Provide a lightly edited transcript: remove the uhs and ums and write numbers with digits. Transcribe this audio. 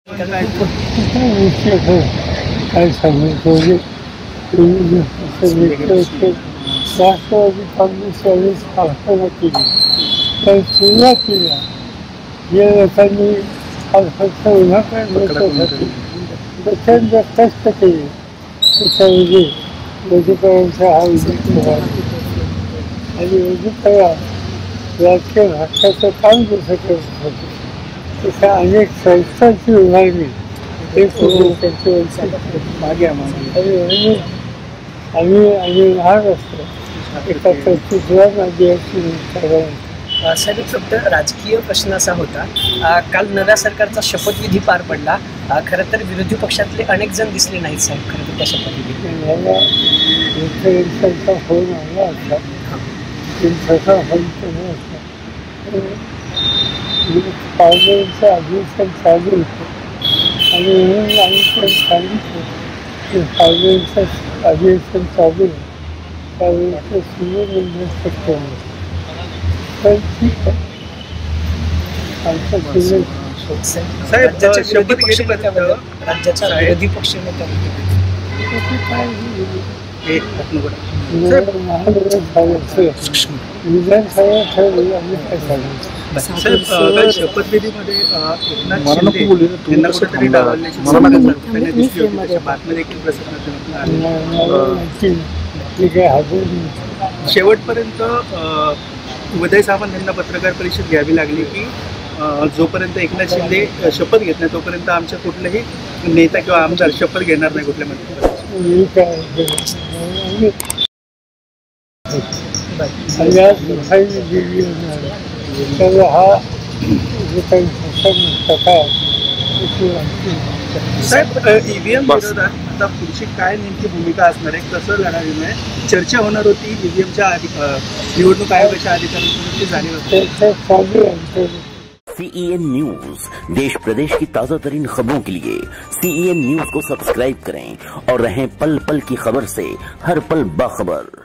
काय सांगतो राष्ट्रवादी काँग्रेसवाली स्थापना केली तर सुरुवातीला या लोकांनी फक्त उन्हाळ्यासाठी प्रचंड कष्ट केले त्याच्यामध्ये मोदीकरांचा हा विजय केला आणि मोदीकरांना राजकीय भाषाचं काम जसं करत होते तशा अनेक संस्थांची उभारणी हे त्यांची मागे आम्ही लहान असतो एका चौथीसुद्धा माझी अशी साहेब एक फक्त राजकीय प्रश्न असा होता काल नव्या सरकारचा शपथविधी पार पडला खरं तर विरोधी पक्षातले अनेक जण दिसले नाहीत साहेब खरं तर त्या शपथविधी मला मुख्यमंत्र्यांचा फोन आला असता त्यांचा फोन केला असता पार्लमेंटचं अधिवेशन चालू होतं आणि म्हणून आम्ही पण सांगितलं की पार्लमेंटचं अधिवेशन चालू आहे त्यावेळेचं सुरू म्हणजे शक्य होतं पण ठीक आहे आमचं राज्याच्या विरोधी पक्ष विधानसभा ठरवली आम्ही काय सांगायचं शपथविधीमध्ये शेवटपर्यंत उदय सामंत यांना पत्रकार परिषद घ्यावी लागली की जोपर्यंत एकनाथ शिंदे शपथ घेत नाही तोपर्यंत आमच्या कुठल्याही नेता किंवा आमदार शपथ घेणार नाही कुठल्या तर हा जो काही प्रकार साहेब ईव्हीएम विरोधात आता पुढची काय नेमकी भूमिका असणार आहे कसं लढावी नाही चर्चा होणार होती ईव्हीएमच्या निवडणूक आयोगाच्या अधिकाऱ्यांची झाली CEN न्यूज देश प्रदेश की ताजा तरीन खबरों के लिए CEN न्यूज को सब्सक्राइब करें और रहें पल पल की खबर से हर पल बाखबर।